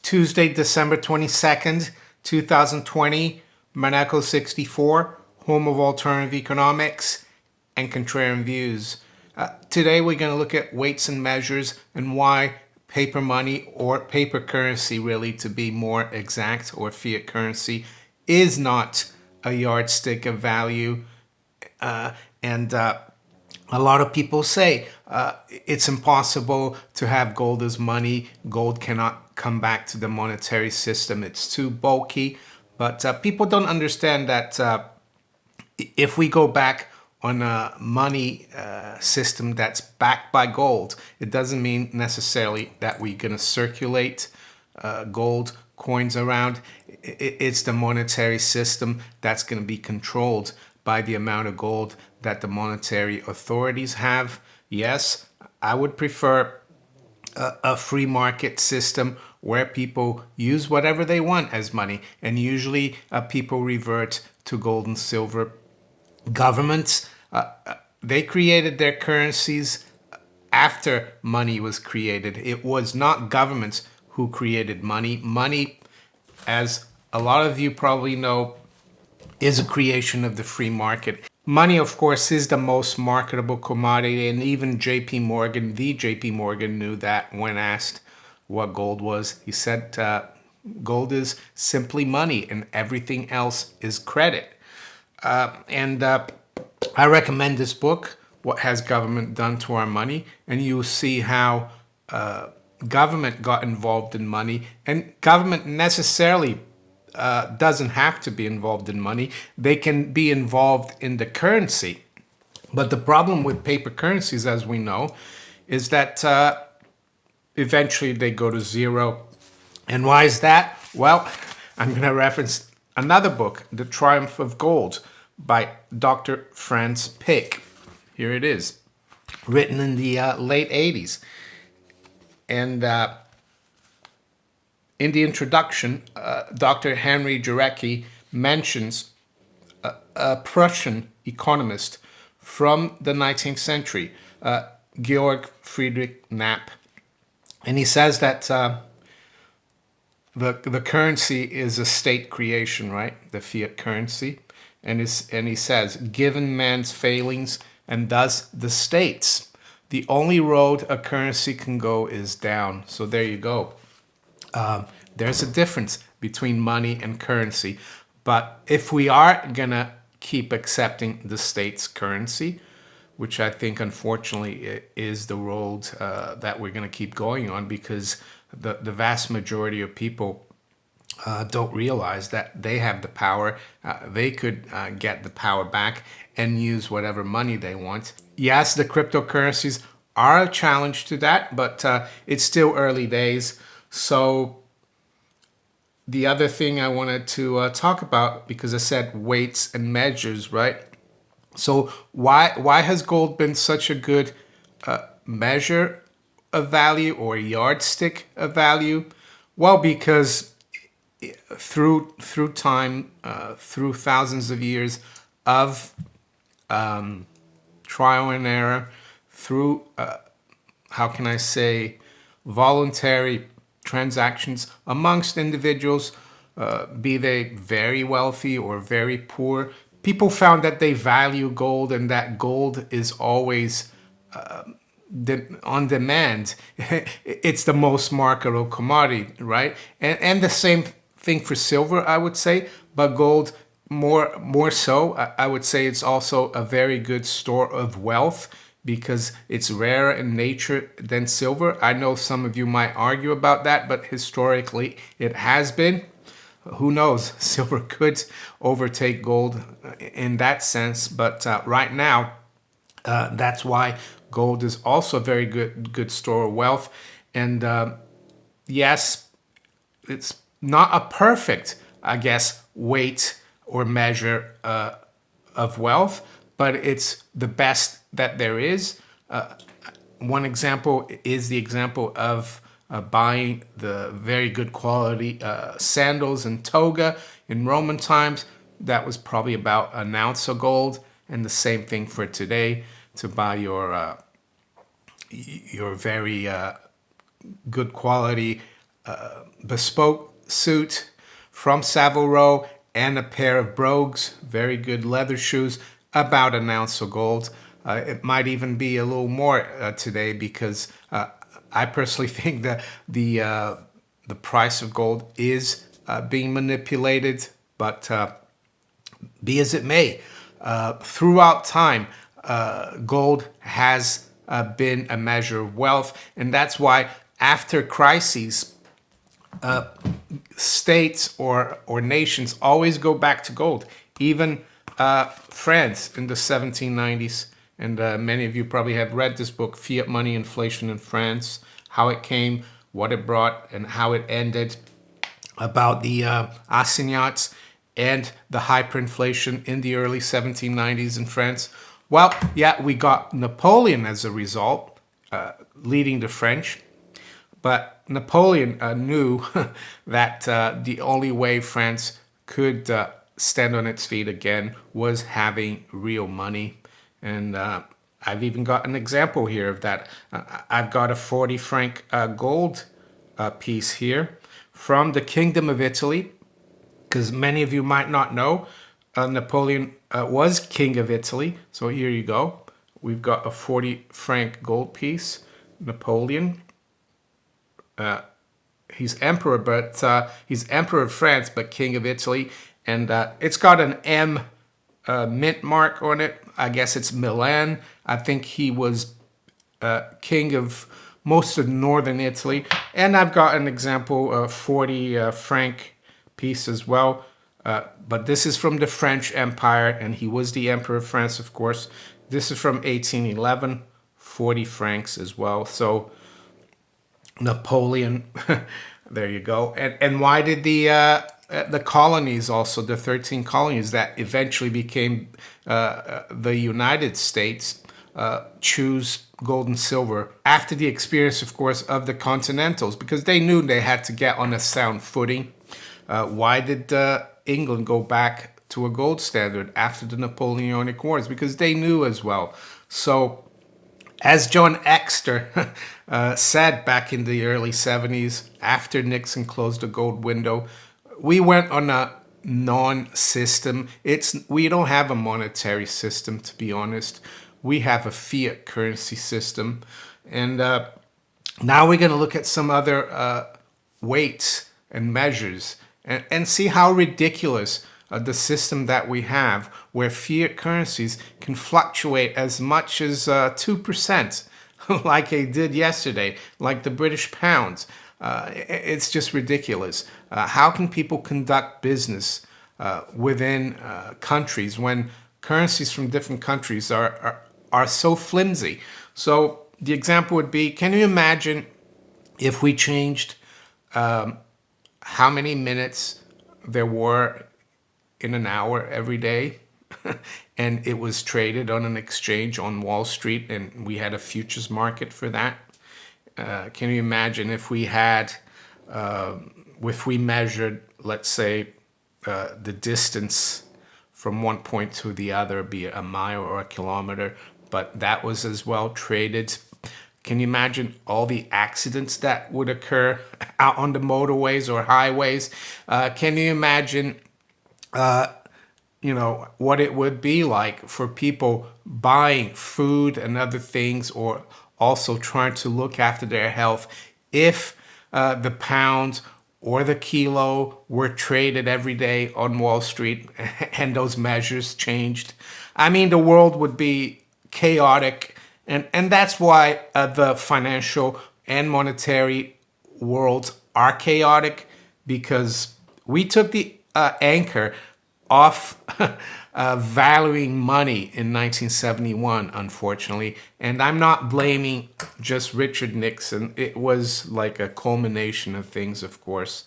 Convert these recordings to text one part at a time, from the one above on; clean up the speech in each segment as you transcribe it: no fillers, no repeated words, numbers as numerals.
Tuesday, December 22nd, 2020, Maneco 64, home of alternative economics and contrarian views. Today we're going to look at weights and measures and why paper money, or paper currency really to be more exact, or fiat currency, is not a yardstick of value. And a lot of people say it's impossible to have gold as money. Gold cannot come back to the monetary system. It's too bulky. But people don't understand that if we go back on a money system that's backed by gold, it doesn't mean necessarily that we're going to circulate gold coins around. It's the monetary system that's going to be controlled by the amount of gold that the monetary authorities have. Yes, I would prefer a free market system where people use whatever they want as money, and usually people revert to gold and silver. Governments, they created their currencies after money was created. It was not governments who created money. Money, as a lot of you probably know, is a creation of the free market. Money, of course, is the most marketable commodity, and even JP Morgan, the JP Morgan, knew that when asked what gold was. He said gold is simply money and everything else is credit. And I recommend this book, What Has Government Done to Our Money? And you'll see how government got involved in money, and government necessarily doesn't have to be involved in money. They can be involved in the currency. But the problem with paper currencies, as we know, is that eventually they go to zero. And why is that? Well, I'm going to reference another book, The Triumph of Gold, by Dr. Franz Pick. Here it is, written in the late 80s. And in the introduction, Dr. Henry Jarecki mentions a Prussian economist from the 19th century, Georg Friedrich Knapp. And he says that the currency is a state creation, right? The fiat currency. And he says, given man's failings and thus the state's, the only road a currency can go is down. So there you go. There's a difference between money and currency. But if we are going to keep accepting the state's currency, which I think unfortunately is the road that we're going to keep going on, because the vast majority of people don't realize that they have the power. They could get the power back and use whatever money they want. Yes, the cryptocurrencies are a challenge to that, but it's still early days. So the other thing I wanted to talk about, because I said weights and measures, right? So why has gold been such a good measure of value, or yardstick of value? Well, because through time, through thousands of years of trial and error, through how can I say, voluntary transactions amongst individuals, be they very wealthy or very poor, people found that they value gold, and that gold is always on demand. It's the most marketable commodity, right? And the same thing for silver, I would say, but gold more so. I would say it's also a very good store of wealth, because it's rarer in nature than silver. I know some of you might argue about that, but historically it has been. Who knows? Silver could overtake gold in that sense, but right now, that's why gold is also a very good store of wealth. And yes, it's not a perfect, I guess, weight or measure of wealth, but it's the best that there is. One example is the example of buying the very good quality sandals and toga in Roman times. That was probably about an ounce of gold, and the same thing for today, to buy your very good quality bespoke suit from Savile Row and a pair of brogues, very good leather shoes, about an ounce of gold. It might even be a little more today, because I personally think that the price of gold is being manipulated. But be as it may, throughout time, gold has been a measure of wealth, and that's why after crises, states or nations always go back to gold. Even France in the 1790s, and many of you probably have read this book, Fiat Money, Inflation in France, how it came, what it brought, and how it ended, about the assignats and the hyperinflation in the early 1790s in France. Well, yeah, we got Napoleon as a result, leading the French. But Napoleon knew that the only way France could stand on its feet again was having real money. And I've even got an example here of that. I've got a 40 franc gold piece here from the Kingdom of Italy, because many of you might not know, Napoleon was king of Italy. So here you go. We've got a 40 franc gold piece, Napoleon. He's emperor, but he's emperor of France, but king of Italy. And it's got an M mint mark on it. I guess it's Milan. I think he was king of most of northern Italy. And I've got an example 40 franc piece as well. But this is from the French Empire, and he was the emperor of France, of course. This is from 1811, 40 francs as well. So Napoleon, there you go. And why did the colonies, also the 13 colonies that eventually became the United States, choose gold and silver after the experience, of course, of the Continentals? Because they knew they had to get on a sound footing. Why did England go back to a gold standard after the Napoleonic Wars? Because they knew as well. So, as John Exter said back in the early 70s, after Nixon closed the gold window, we went on a non-system. We don't have a monetary system, to be honest. We have a fiat currency system. And now we're going to look at some other weights and measures and see how ridiculous the system that we have, where fiat currencies can fluctuate as much as 2%, like they did yesterday, like the British pound. It's just ridiculous. How can people conduct business within countries when currencies from different countries are so flimsy? So the example would be, can you imagine if we changed how many minutes there were in an hour every day, and it was traded on an exchange on Wall Street, and we had a futures market for that? Can you imagine if we had, if we measured, let's say, the distance from one point to the other, be it a mile or a kilometer, but that was as well traded? Can you imagine all the accidents that would occur out on the motorways or highways? Can you imagine what it would be like for people buying food and other things, or also trying to look after their health, if the pound or the kilo were traded every day on Wall Street and those measures changed? I mean, the world would be chaotic. And that's why the financial and monetary worlds are chaotic, because we took the anchor off valuing money in 1971, unfortunately. And I'm not blaming just Richard Nixon. It was like a culmination of things, of course.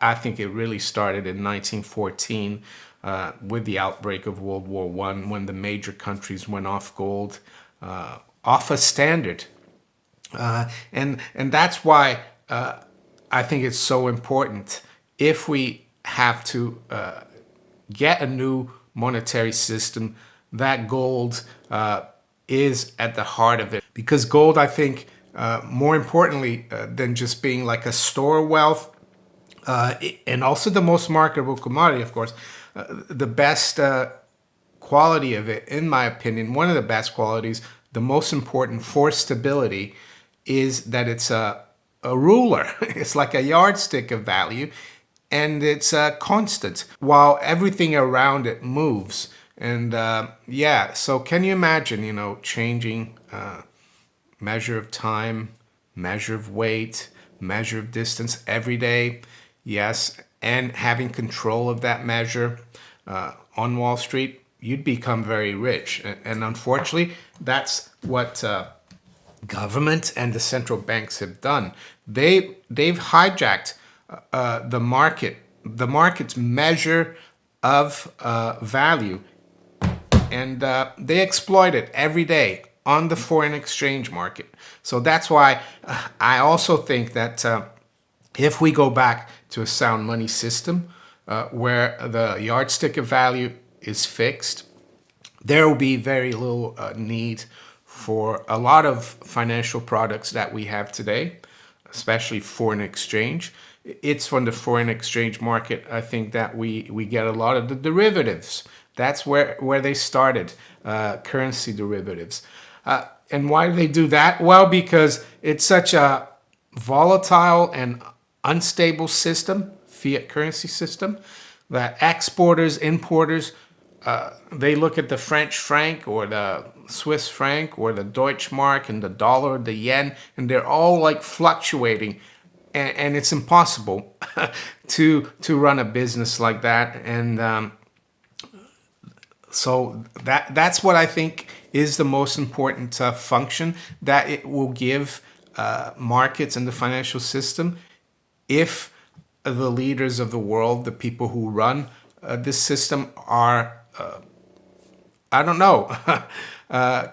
I think it really started in 1914 with the outbreak of World War I, when the major countries went off gold, off a standard. And that's why I think it's so important, if we have to get a new monetary system, that gold is at the heart of it. Because gold, I think, more importantly than just being like a store of wealth, and also the most marketable commodity, of course, the best quality of it, in my opinion, one of the best qualities, the most important for stability, is that it's a ruler. It's like a yardstick of value, and it's constant while everything around it moves. And yeah, so can you imagine, changing measure of time, measure of weight, measure of distance every day? Yes, and having control of that measure on Wall Street, you'd become very rich. And unfortunately, that's what government and the central banks have done. They've hijacked the market's measure of value, and they exploit it every day on the foreign exchange market. So that's why I also think that if we go back to a sound money system where the yardstick of value is fixed, there will be very little need for a lot of financial products that we have today, especially foreign exchange. It's from the foreign exchange market, I think, that we get a lot of the derivatives. That's where they started, currency derivatives. And why do they do that? Well, because it's such a volatile and unstable system, fiat currency system, that exporters, importers, they look at the French franc or the Swiss franc or the Deutsche Mark and the dollar, the yen, and they're all like fluctuating, and it's impossible to run a business like that. And so that's what I think is the most important function that it will give markets and the financial system if the leaders of the world, the people who run this system, are I don't know,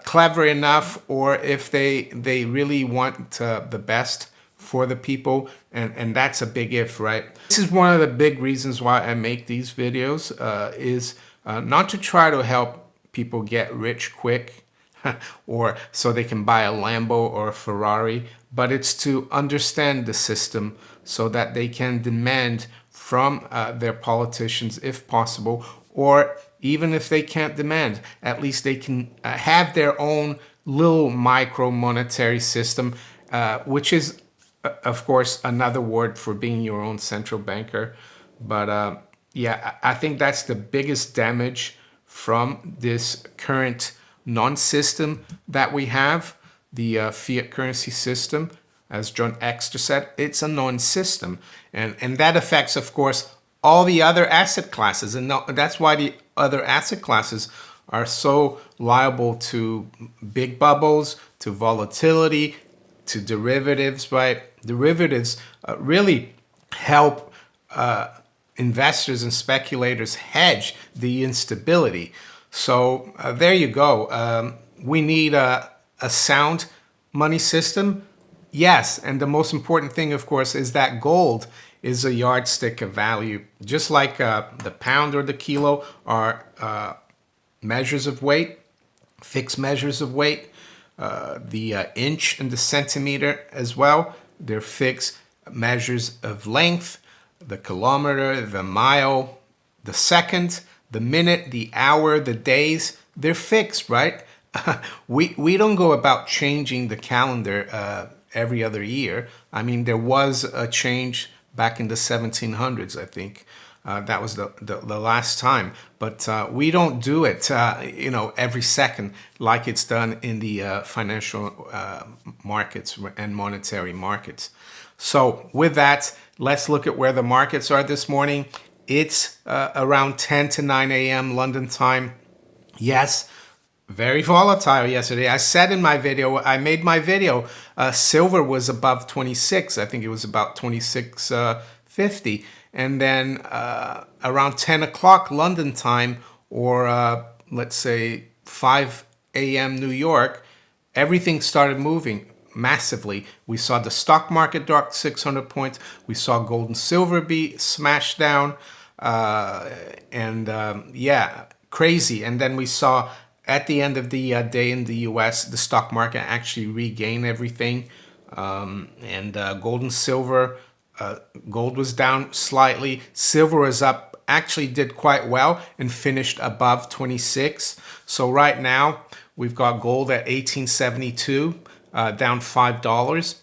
clever enough, or if they really want the best for the people, and that's a big if, right? This is one of the big reasons why I make these videos, is not to try to help people get rich quick or so they can buy a Lambo or a Ferrari, but it's to understand the system so that they can demand from their politicians, if possible, or even if they can't demand, at least they can have their own little micro monetary system, which is, of course, another word for being your own central banker. But yeah, I think that's the biggest damage from this current non-system that we have, the fiat currency system. As John Exter said, it's a non-system. And that affects, of course, all the other asset classes. And that's why the other asset classes are so liable to big bubbles, to volatility, to derivatives, right? Derivatives really help investors and speculators hedge the instability. So there you go. We need a sound money system. Yes, and the most important thing, of course, is that gold is a yardstick of value. Just like the pound or the kilo are measures of weight, fixed measures of weight, the inch and the centimeter as well, they're fixed measures of length, the kilometer, the mile, the second, the minute, the hour, the days, they're fixed, right? We don't go about changing the calendar every other year. I mean, there was a change back in the 1700s, I think. That was the last time. But we don't do it, every second like it's done in the financial markets and monetary markets. So with that, let's look at where the markets are this morning. It's around 10 to 9 a.m. London time. Yes, very volatile yesterday. I said in my video, I made my video, silver was above 26. I think it was about 26.50. And then around 10 o'clock London time, or let's say 5 a.m. New York, everything started moving massively. We saw the stock market drop 600 points. We saw gold and silver be smashed down. Yeah, crazy. And then we saw at the end of the day in the US, the stock market actually regain everything. And gold and silver, gold was down slightly. Silver was up, actually did quite well and finished above 26. So right now we've got gold at 1872, down $5.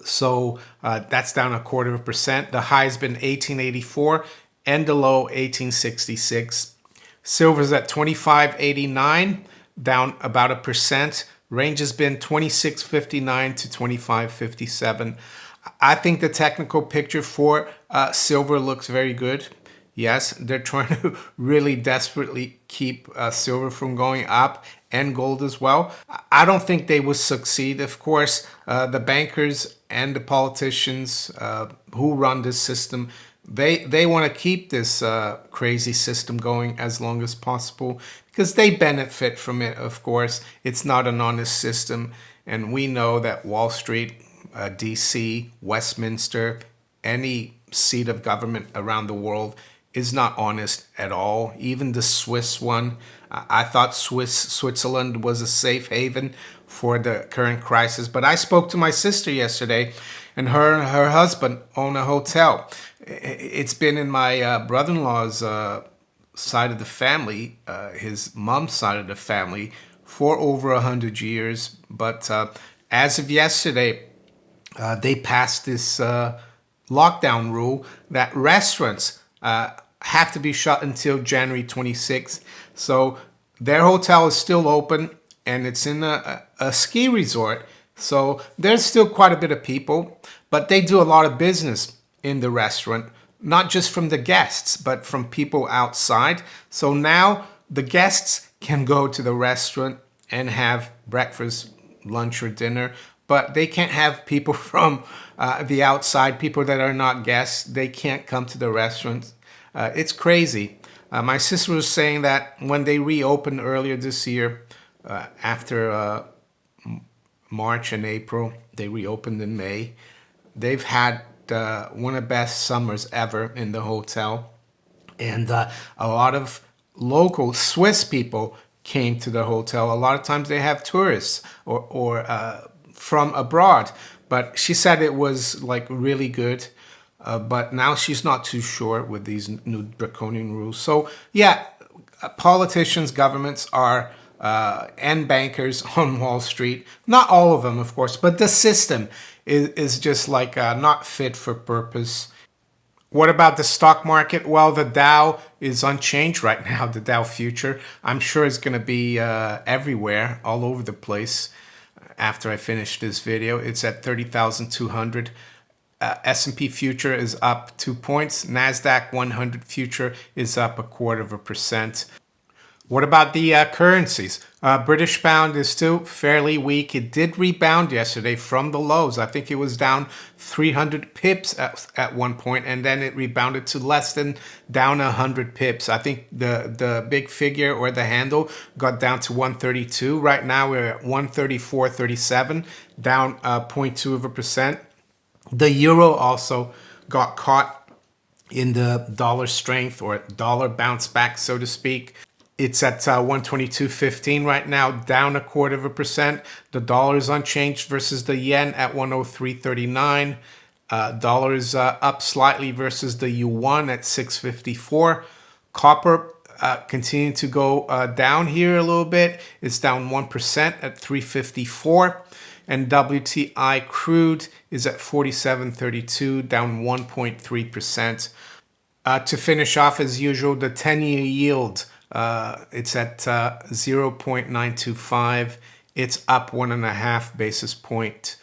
So that's down 0.25%. The high has been 1884 and the low 1866. Silver's at 25.89, down about 1%. Range has been 26.59 to 25.57. I think the technical picture for silver looks very good. Yes, they're trying to really desperately keep silver from going up, and gold as well. I don't think they will succeed. Of course, the bankers and the politicians who run this system, they want to keep this crazy system going as long as possible because they benefit from it, of course. It's not an honest system, and we know that Wall Street, DC, Westminster, any seat of government around the world is not honest at all. Even the Swiss one, I thought Switzerland was a safe haven for the current crisis. But I spoke to my sister yesterday, and her and her husband own a hotel. It's been in my brother-in-law's side of the family, his mom's side of the family, for over 100 years. But as of yesterday, they passed this lockdown rule that restaurants have to be shut until January 26th. So their hotel is still open, and it's in a ski resort. So there's still quite a bit of people, but they do a lot of business in the restaurant, not just from the guests, but from people outside. So now the guests can go to the restaurant and have breakfast, lunch, or dinner, but they can't have people from the outside, people that are not guests. They can't come to the restaurant. It's crazy. My sister was saying that when they reopened earlier this year, after March and April, they reopened in May. They've had one of the best summers ever in the hotel. And a lot of local Swiss people came to the hotel. A lot of times they have tourists or from abroad. But she said it was like really good. But now she's not too sure with these new draconian rules. So yeah, politicians, governments are and bankers on Wall Street. Not all of them, of course, but the system is just like not fit for purpose. What about the stock market? Well, the Dow is unchanged right now. The Dow future, I'm sure it's going to be everywhere, all over the place. After I finish this video, it's at 30,200. S&P future is up 2 points. NASDAQ 100 future is up 0.25%. What about the currencies? British pound is still fairly weak. It did rebound yesterday from the lows. I think it was down 300 pips at one point, and then it rebounded to less than down 100 pips. I think the big figure or the handle got down to 132. Right now we're at 134.37, down 0.2%. The euro also got caught in the dollar strength or dollar bounce back, so to speak. It's at 122.15 right now, down 0.25%. The dollar is unchanged versus the yen at 103.39. Dollar is up slightly versus the yuan at 6.54. Copper continuing to go down here a little bit. It's down 1% at 3.54. And WTI crude is at 47.32, down 1.3%. To finish off, as usual, the 10-year yield, it's at 0.925. It's up 1.5 basis point.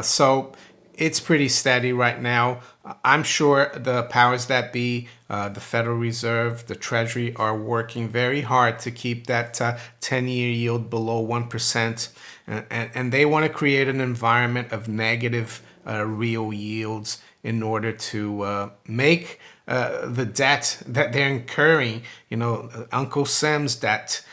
So it's pretty steady right now. I'm sure the powers that be, the Federal Reserve, the Treasury, are working very hard to keep that 10-year yield below 1%. And they want to create an environment of negative real yields in order to make the debt that they're incurring, Uncle Sam's debt,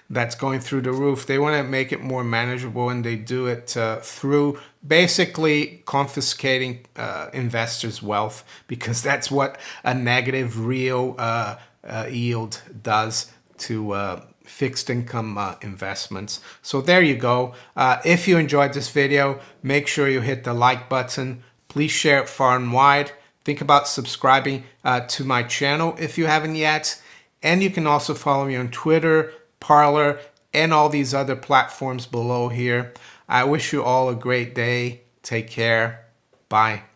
that's going through the roof. They want to make it more manageable, and they do it through basically confiscating investors' wealth, because that's what a negative real yield does to fixed income investments. So there you go. If you enjoyed this video, make sure you hit the like button. Please share it far and wide. Think about subscribing to my channel if you haven't yet. And you can also follow me on Twitter, Parler, and all these other platforms below here. I wish you all a great day. Take care. Bye.